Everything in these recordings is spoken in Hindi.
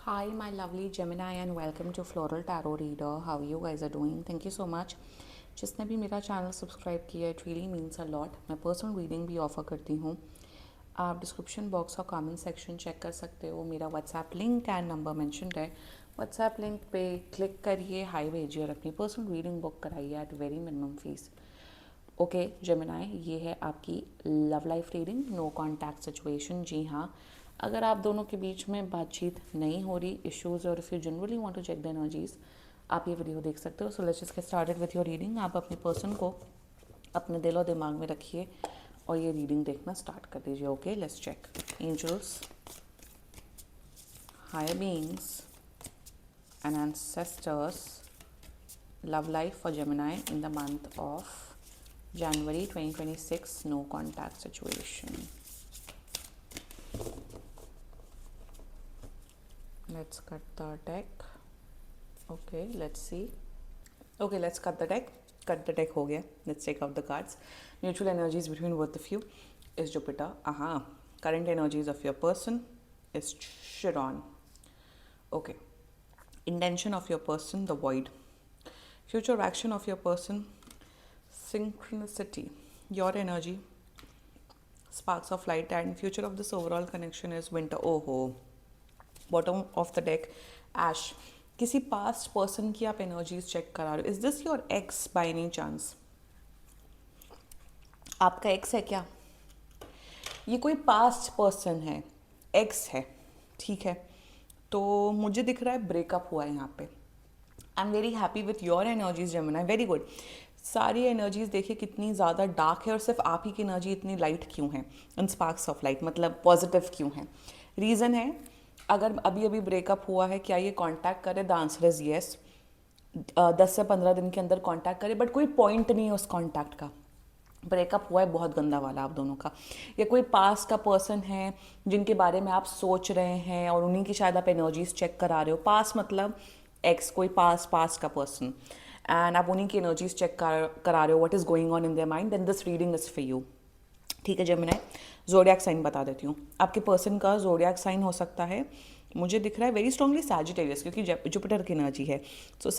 Hi, my lovely Gemini, and welcome to Floral Tarot Reader. How you guys are doing? Thank you so much. जिसने भी मेरा चैनल सब्सक्राइब किया है, it really means a lot. मैं पर्सनल रीडिंग भी ऑफर करती हूँ. आप डिस्क्रिप्शन बॉक्स और कमेंट सेक्शन चेक कर सकते हो. मेरा WhatsApp link and number mentioned है. व्हाट्सएप लिंक पे क्लिक करिए, हाई भेजिए और अपनी पर्सनल रीडिंग बुक कराइए at very minimum fees. Okay Gemini, ये है आपकी love life reading, no contact situation. जी हाँ, अगर आप दोनों के बीच में बातचीत नहीं हो रही, इश्यूज, और if you generally want to check the energies, आप ये वीडियो देख सकते हो. So let's just get started with your reading. आप अपने पर्सन को अपने दिल और दिमाग में रखिए और ये रीडिंग देखना स्टार्ट कर दीजिए. Okay, let's check. Angels, higher beings and ancestors, love life for Gemini in the month of January 2026, no contact situation. Let's cut the deck. Okay, let's see. Okay, let's cut the deck. Cut the deck हो गया. Let's take out the cards. Mutual energies between both of you is Jupiter. Current energies of your person is Chiron. Okay. Intention of your person, the void. Future action of your person, synchronicity. Your energy, sparks of light, and future of this overall connection is winter. Oh ho. Bottom of the deck, ash. किसी पास्ट पर्सन की आप एनर्जीज चेक करा रहे हो. Is this your x by any chance? आपका एक्स है क्या? ये कोई पास्ट पर्सन है, एक्स है, ठीक है. तो मुझे दिख रहा है ब्रेकअप हुआ है यहाँ पे. I am very happy with your energies Gemini, very good. सारी एनर्जीज देखिए कितनी ज़्यादा डार्क है और सिर्फ आप ही की एनर्जी इतनी लाइट क्यों है, इन स्पार्क्स ऑफ लाइट, मतलब पॉजिटिव क्यों है. रीज़न है, अगर अभी अभी ब्रेकअप हुआ है, क्या ये कांटेक्ट करे? The answer is yes. 10 से 15 दिन के अंदर कांटेक्ट करे, बट कोई पॉइंट नहीं है उस कांटेक्ट का. ब्रेकअप हुआ है बहुत गंदा वाला आप दोनों का. या कोई पास का पर्सन है जिनके बारे में आप सोच रहे हैं और उन्हीं की शायद आप एनर्जीज चेक करा रहे हो. पास मतलब एक्स, कोई पास का पर्सन, एंड आप उन्हीं की एनर्जीज चेक करा रहे हो. What is going on in their mind, then this reading is for you. ठीक है जेमिनी, जोडियाक साइन बता देती हूँ. आपके पर्सन का जोडियाक साइन हो सकता है, मुझे दिख रहा है वेरी स्ट्रांगली सैजिटेरियस, क्योंकि जुपिटर की एनर्जी है. सो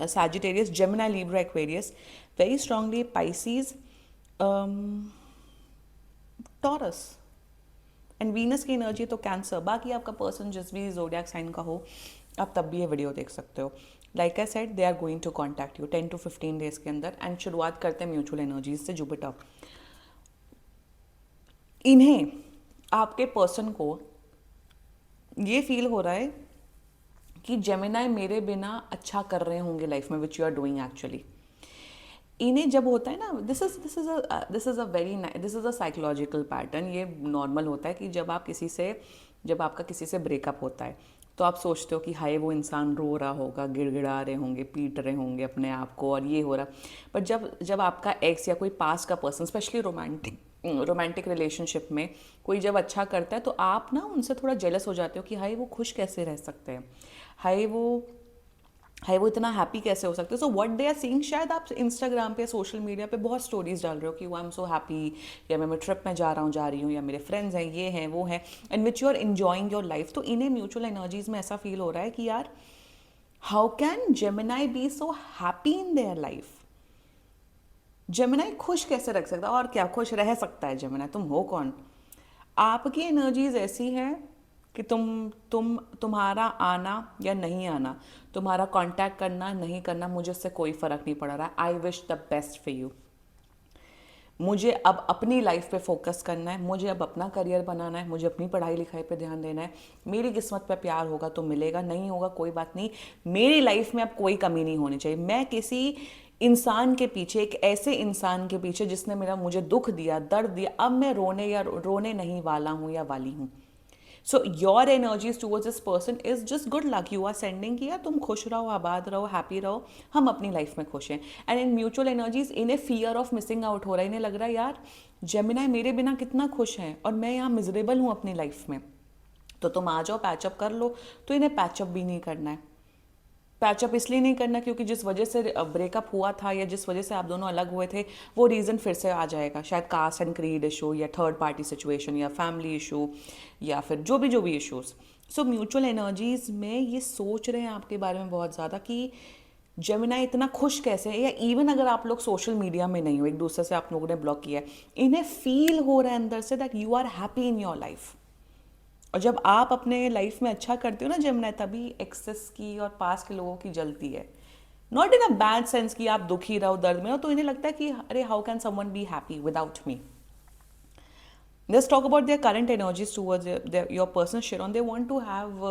Sagittarius, Gemini, Libra, Aquarius, very strongly Pisces, Taurus, and Venus की एनर्जी तो कैंसर. बाकी आपका पर्सन जिस भी जोडियाक साइन का हो, आप तब भी ये वीडियो देख सकते हो. Like I said, they are going to contact you 10 to 15 days के अंदर. एंड शुरुआत करते हैं म्यूचुअल एनर्जीज से. जुपिटर, इन्हें, आपके पर्सन को ये फील हो रहा है कि जेमिनाई मेरे बिना अच्छा कर रहे होंगे लाइफ में, which you are doing actually. इन्हें जब होता है ना, this is a psychological pattern. ये नॉर्मल होता है कि जब आपका किसी से ब्रेकअप होता है तो आप सोचते हो कि हाय वो इंसान रो रहा होगा, गिड़गिड़ा रहे होंगे, पीट रहे होंगे अपने आप को, और ये हो रहा. बट जब आपका एक्स या कोई पास का पर्सन, स्पेशली रोमांटिक रिलेशनशिप में कोई जब अच्छा करता है, तो आप ना उनसे थोड़ा जेलस हो जाते हो कि हाय वो खुश कैसे रह सकते हैं, हाय वो इतना हैप्पी कैसे हो सकते हैं. So what they are seeing, शायद आप इंस्टाग्राम पे, सोशल मीडिया पे बहुत स्टोरीज डाल रहे हो कि आई एम सो हैप्पी, या मैं ट्रिप में जा रही हूँ, या मेरे फ्रेंड्स हैं, ये हैं, वो हैं, and which you are enjoying your life. तो इन्हें म्यूचुअल एनर्जीज में ऐसा फील हो रहा है कि यार, how can Gemini be so happy in their life. Gemini खुश कैसे रख सकता है, और क्या खुश रह सकता है जेमिनाई? तुम हो कौन? आपकी एनर्जीज ऐसी है कि तुम्हारा आना या नहीं आना, तुम्हारा कांटेक्ट करना नहीं करना, मुझे उससे कोई फ़र्क नहीं पड़ रहा. I wish the best for you. मुझे अब अपनी लाइफ पे फोकस करना है, मुझे अब अपना करियर बनाना है, मुझे अपनी पढ़ाई लिखाई पे ध्यान देना है. मेरी किस्मत पे प्यार होगा तो मिलेगा, नहीं होगा कोई बात नहीं. मेरी लाइफ में अब कोई कमी नहीं होनी चाहिए. मैं किसी इंसान के पीछे, एक ऐसे इंसान के पीछे जिसने मुझे दुख दिया, दर्द दिया, अब मैं रोने नहीं वाला हूँ या वाली हूँ. So your energies towards this person is just good luck. You are sending किया, तुम खुश रहो, आबाद रहो, हैप्पी रहो, हम अपनी लाइफ में खुश हैं. एंड इन म्यूचुअल एनर्जीज इन्हें फियर ऑफ मिसिंग आउट हो रहा है. इन्हें लग रहा है यार जेमिनाई मेरे बिना कितना खुश है और मैं यहाँ मिजरेबल हूँ अपनी लाइफ में. तो तुम आ जाओ, पैचअप कर लो. तो इन्हें पैचअप भी नहीं करना है. पैचअप इसलिए नहीं करना क्योंकि जिस वजह से ब्रेकअप हुआ था या जिस वजह से आप दोनों अलग हुए थे वो रीज़न फिर से आ जाएगा, शायद कास्ट एंड क्रीड इशू या थर्ड पार्टी सिचुएशन या फैमिली इशू या फिर जो भी इशूज़। सो म्यूचुअल एनर्जीज में ये सोच रहे हैं आपके बारे में बहुत ज़्यादा कि जेमिनाई इतना खुश कैसे है, या इवन अगर आप लोग सोशल मीडिया में नहीं हो, एक दूसरे से आप लोगों ने ब्लॉक किया है, इन्हें फील हो रहा है अंदर से that you are happy in your life. और जब आप अपने लाइफ में अच्छा करते हो ना जेमिनाई, तभी एक्सेस की और पास के लोगों की जलती है। Not in a bad sense कि आप दुखी रहो, दर्द में हो, तो इन्हें लगता है कि अरे how can someone be happy without me. Let's talk about their current energies towards your personal Chiron. They want to have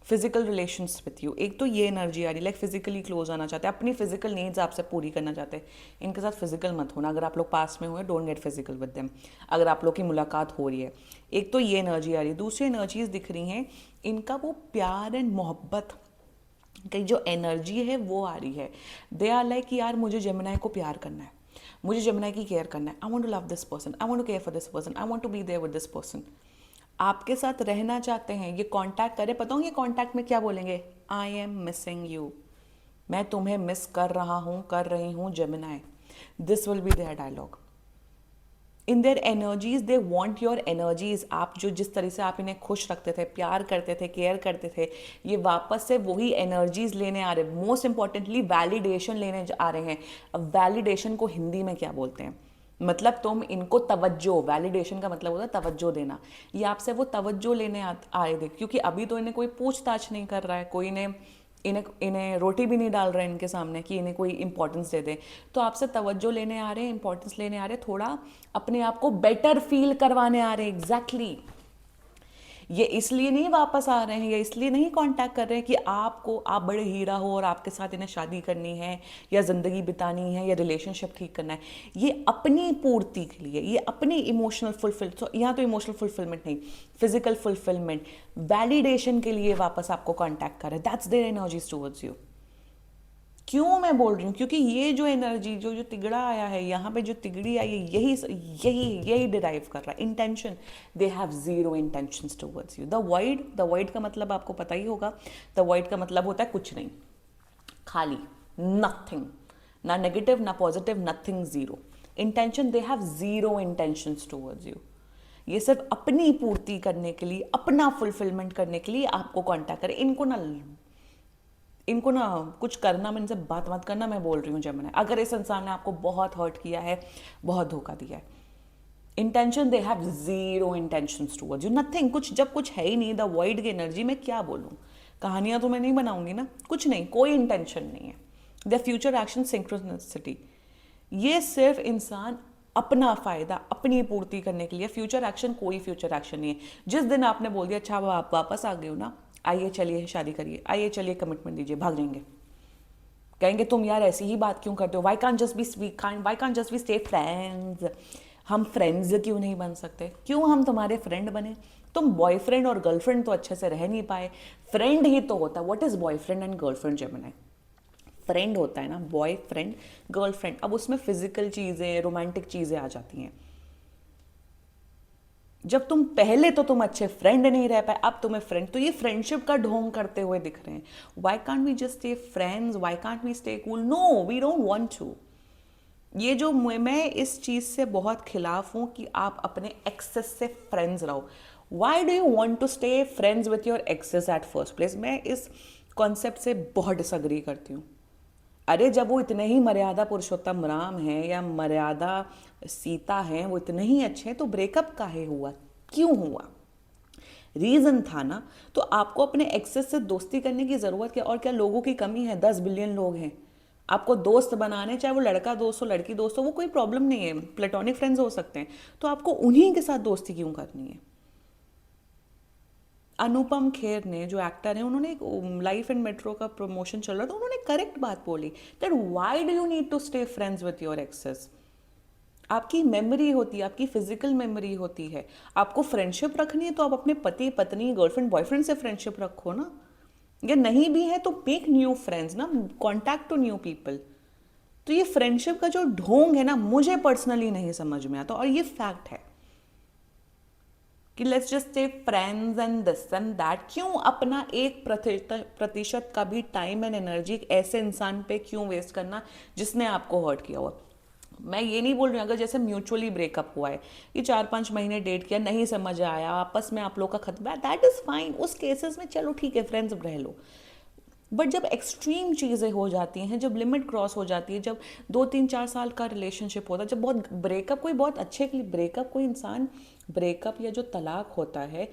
physical relations with you. एक तो ये एनर्जी आ रही, लाइक फिजिकली क्लोज आना चाहते हैं, अपनी फिजिकल नीड्स आपसे पूरी करना चाहते हैं। इनके साथ फिजिकल मत होना, अगर आप लोग पास में हुए don't get physical with them, अगर आप लोग की मुलाकात हो रही है। एक तो ये एनर्जी आ रही है। दूसरी एनर्जीज दिख रही हैं, इनका वो प्यार एंड मोहब्बत की जो एनर्जी है वो आ रही है। दे आर लाइक कि यार मुझे जेमिनाई को प्यार करना है, मुझे जेमिनाई की केयर करना है, I want to love this person, I want to care for this person, I want to be there with this person. आपके साथ रहना चाहते हैं, ये कांटेक्ट करे, पता हूँ ये कांटेक्ट में क्या बोलेंगे, आई एम मिसिंग यू, मैं तुम्हें मिस कर रहा हूँ, कर रही हूँ Gemini. This will be their dialogue in their energies. They want your energies. आप जो जिस तरह से आप इन्हें खुश रखते थे, प्यार करते थे, केयर करते थे, ये वापस से वही एनर्जीज लेने आ रहे। मोस्ट इंपॉर्टेंटली वैलिडेशन लेने आ रहे हैं। अब वैलिडेशन को हिंदी में क्या बोलते हैं, मतलब तुम इनको तवज्जो, वैलिडेशन का मतलब होता है तवज्जो देना। ये आपसे वो तवज्जो लेने आए थे, क्योंकि अभी तो इन्हें कोई पूछताछ नहीं कर रहा है, कोई इन्हें रोटी भी नहीं डाल रहे हैं इनके सामने कि इन्हें कोई इंपॉर्टेंस दे दे। तो आपसे तवज्जो लेने आ रहे हैं, इंपॉर्टेंस लेने आ रहे हैं, थोड़ा अपने आप को बेटर फील करवाने आ रहे हैं। एग्जैक्टली ये इसलिए नहीं वापस आ रहे हैं, या इसलिए नहीं कांटेक्ट कर रहे हैं कि आप बड़े हीरा हो और आपके साथ इन्हें शादी करनी है या ज़िंदगी बितानी है या रिलेशनशिप ठीक करना है। ये अपनी पूर्ति के लिए, ये अपनी इमोशनल यहाँ तो इमोशनल फुलफिलमेंट नहीं, फिजिकल फुलफिलमेंट, वैलिडेशन के लिए वापस आपको कांटेक्ट कर रहे हैं। That's their energies towards you. क्यों मैं बोल रही हूँ, क्योंकि ये जो एनर्जी जो तिगड़ा आया है यहाँ पे, जो तिगड़ी आई है, यही डिराइव कर रहा है intention. They have zero intentions towards you. The void का मतलब आपको पता ही होगा। द वॉइड का मतलब होता है कुछ नहीं, खाली, नथिंग, ना नेगेटिव ना positive, nothing, zero intention. They have zero intentions towards you. ये सिर्फ अपनी पूर्ति करने के लिए, अपना फुलफिलमेंट करने के लिए आपको कांटेक्ट करें। इनको ना कुछ करना, मैं इनसे बात मत करना, मैं बोल रही हूँ जेमिनी। अगर इस इंसान ने आपको बहुत हर्ट किया है, बहुत धोखा दिया है, intention, they have zero intentions towards you, nothing, कुछ है ही नहीं। द वॉइड की एनर्जी में क्या बोलूँ, कहानियाँ तो मैं नहीं बनाऊंगी ना, कुछ नहीं, कोई इंटेंशन नहीं है। द फ्यूचर एक्शन सिंक्रोनिसिटी, ये सिर्फ इंसान अपना फ़ायदा, अपनी पूर्ति करने के लिए। फ्यूचर एक्शन, कोई फ्यूचर एक्शन नहीं है। जिस दिन आपने बोल दिया अच्छा आप वापस आ गए हो ना, आइए चलिए शादी करिए, आइए चलिए कमिटमेंट दीजिए, भाग जाएंगे। कहेंगे तुम यार ऐसी ही बात क्यों करते हो, why can't just be stay friends. हम फ्रेंड्स क्यों नहीं बन सकते, क्यों हम तुम्हारे फ्रेंड बने। तुम बॉयफ्रेंड और गर्लफ्रेंड तो अच्छे से रह नहीं पाए, फ्रेंड ही तो होता है। What is boyfriend and girlfriend Gemini? Friend होता है ना, बॉयफ्रेंड गर्लफ्रेंड। अब उसमें फिजिकल चीज़ें, रोमांटिक चीज़ें आ जाती हैं। जब पहले तो तुम अच्छे फ्रेंड नहीं रह पाए, अब तुम्हें फ्रेंड, तो ये फ्रेंडशिप का ढोंग करते हुए दिख रहे हैं। Why can't we just stay friends, why can't we stay cool, no we don't want to. ये जो मैं इस चीज़ से बहुत खिलाफ हूँ कि आप अपने एक्सेस से फ्रेंड्स रहो। Why do you want to stay friends with your exes at first place? मैं इस कॉन्सेप्ट से बहुत डिसअग्री करती हूँ। अरे जब वो इतने ही मर्यादा पुरुषोत्तम राम हैं या मर्यादा सीता हैं, वो इतने ही अच्छे हैं, तो ब्रेकअप काहे हुआ, क्यों हुआ? रीज़न था ना। तो आपको अपने एक्सेस से दोस्ती करने की ज़रूरत क्या? और क्या लोगों की कमी है? 10 बिलियन लोग हैं, आपको दोस्त बनाने, चाहे वो लड़का दोस्त हो लड़की दोस्त हो, वो कोई प्रॉब्लम नहीं है, प्लेटोनिक फ्रेंड्स हो सकते हैं। तो आपको उन्हीं के साथ दोस्ती क्यों करनी है? अनुपम खेर ने, जो एक्टर है, उन्होंने एक लाइफ एंड मेट्रो का प्रमोशन चल रहा था, उन्होंने करेक्ट बात बोली that why do you need to stay friends with your exes. आपकी मेमोरी होती है, आपकी फिजिकल मेमोरी होती है। आपको फ्रेंडशिप रखनी है तो आप अपने पति पत्नी, गर्लफ्रेंड बॉयफ्रेंड से फ्रेंडशिप रखो ना, या नहीं भी है तो मेक न्यू फ्रेंड्स ना, कॉन्टैक्ट टू न्यू पीपल। तो ये फ्रेंडशिप का जो ढोंग है ना, मुझे पर्सनली नहीं समझ में आता, और ये फैक्ट है। कि let's just stay friends and this and that. क्यों अपना 1% का भी टाइम एंड एनर्जी ऐसे इंसान पे क्यों वेस्ट करना जिसने आपको हर्ट किया हुआ। मैं ये नहीं बोल रही हूँ, अगर जैसे म्यूचुअली ब्रेकअप हुआ है, ये 4-5 महीने डेट किया, नहीं समझ आया, आपस में आप लोग का खत्म है, दैट इज़ फाइन। उस केसेस में चलो ठीक है, फ्रेंड्स रह लो। बट जब एक्सट्रीम चीज़ें हो जाती हैं, जब लिमिट क्रॉस हो जाती है, जब 2-3-4 साल का रिलेशनशिप होता है, जब बहुत ब्रेकअप, कोई बहुत अच्छे के लिए ब्रेकअप, कोई इंसान ब्रेकअप या जो तलाक होता है,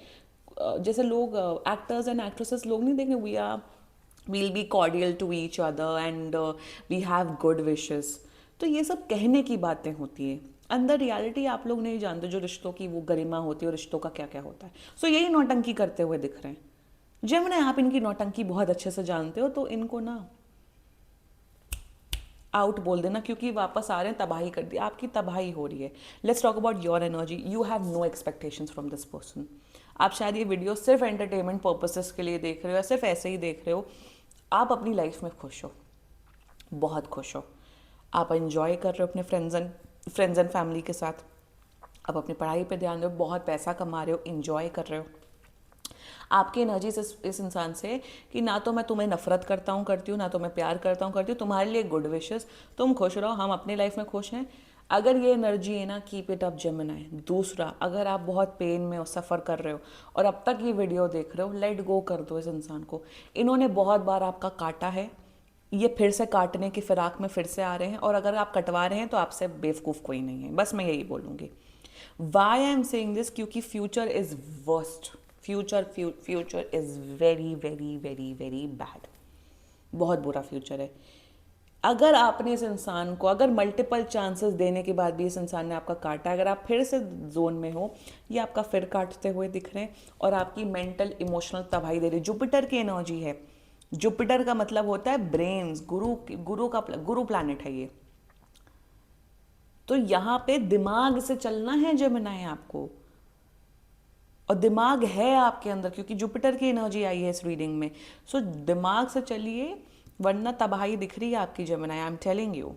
जैसे लोग एक्टर्स एंड एक्ट्रेसेस लोग नहीं देखें, we'll be cordial to each other and we have good wishes. तो ये सब कहने की बातें होती हैं, अंदर रियलिटी आप लोग नहीं जानते जो रिश्तों की वो गरिमा होती है और रिश्तों का क्या क्या होता है। सो यही नौटंकी करते हुए दिख रहे हैं। जेमिनी, आप इनकी नौटंकी बहुत अच्छे से जानते हो, तो इनको ना आउट बोल देना, क्योंकि वापस आ रहे हैं, तबाही कर दी, आपकी तबाही हो रही है। Let's talk about your energy. You have no expectations from this person. आप शायद ये वीडियो सिर्फ एंटरटेनमेंट पर्पसेस के लिए देख रहे हो या सिर्फ ऐसे ही देख रहे हो। आप अपनी लाइफ में खुश हो, बहुत खुश हो, आप इंजॉय कर रहे हो अपने फ्रेंड्स एंड फैमिली के साथ, आप अपनी पढ़ाई पे ध्यान दो, बहुत पैसा कमा रहे हो, इंजॉय कर रहे हो। आपकी एनर्जी इस इंसान से कि ना तो मैं तुम्हें नफरत करती हूँ, ना तो मैं प्यार करती हूँ, तुम्हारे लिए गुड विशेस, तुम खुश रहो, हम अपनी लाइफ में खुश हैं। अगर ये एनर्जी है ना, कीप इट अप जेमिनी। दूसरा, अगर आप बहुत पेन में हो, सफ़र कर रहे हो और अब तक ये वीडियो देख रहे हो, लेट गो कर दो इस इंसान को। इन्होंने बहुत बार आपका काटा है, ये फिर से काटने की फिराक में फिर से आ रहे हैं, और अगर आप कटवा रहे हैं तो आपसे बेवकूफ़ कोई नहीं है, बस मैं यही बोलूँगी। Why I am saying this, क्योंकि future is worst. Future is very very very very bad, बहुत बुरा फ्यूचर है। अगर आपने इस इंसान को, अगर मल्टीपल चांसेस देने के बाद भी इस इंसान ने आपका काटा, अगर आप फिर से जोन में हो, ये आपका फिर काटते हुए दिख रहे हैं और आपकी मेंटल इमोशनल तबाही दे रही है। जुपिटर की एनर्जी है, जुपिटर का मतलब होता है ब्रेन्स, गुरु प्लैनेट है ये। तो यहाँ पे दिमाग से चलना है जेमिनी आपको, और दिमाग है आपके अंदर, क्योंकि जुपिटर की एनर्जी आई है इस रीडिंग में। सो दिमाग से चलिए, वरना तबाही दिख रही है आपकी Gemini, I am telling you.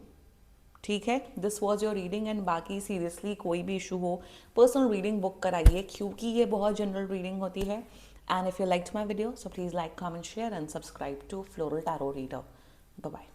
ठीक है, this was your reading. And बाकी सीरियसली कोई भी इशू हो, पर्सनल रीडिंग बुक कराइए, क्योंकि ये बहुत जनरल रीडिंग होती है। And if you liked my video, so please like, comment, share and subscribe to Floral Tarot Reader. Bye bye.